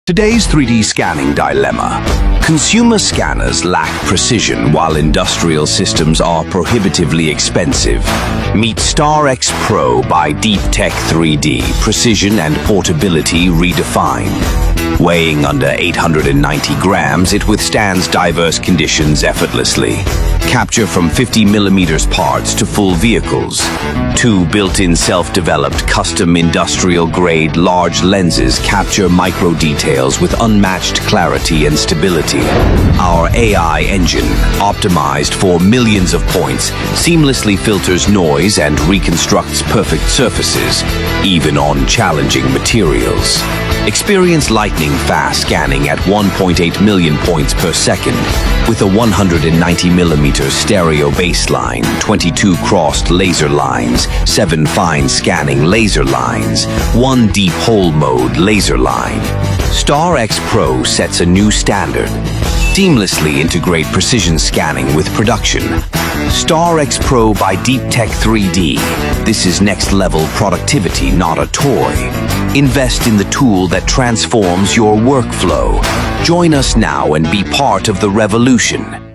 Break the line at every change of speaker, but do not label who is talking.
Today's 3D scanning dilemma. Consumer scanners lack precision while industrial systems are prohibitively expensive. Meet StarX Pro by Deeptech3D, precision and portability redefined. Weighing under 890 grams, it withstands diverse conditions effortlessly. Capture from 50mm parts to full vehicles. 2 built-in self-developed custom industrial-grade large lenses capture micro-details with unmatched clarity and stability. Our AI engine, optimized for millions of points, seamlessly filters noise and reconstructs perfect surfaces, even on challenging materials. Experience lightning-fast scanning at 1.8 million points per second with a 190mm stereo baseline, 22 crossed laser lines, 7 fine scanning laser lines, 1 deep hole mode laser line. StarX Pro sets a new standard. Seamlessly integrate precision scanning with production. StarX Pro by Deeptech3D. This is next-level productivity, not a toy. Invest in the tool that transforms your workflow. Join us now and be part of the revolution.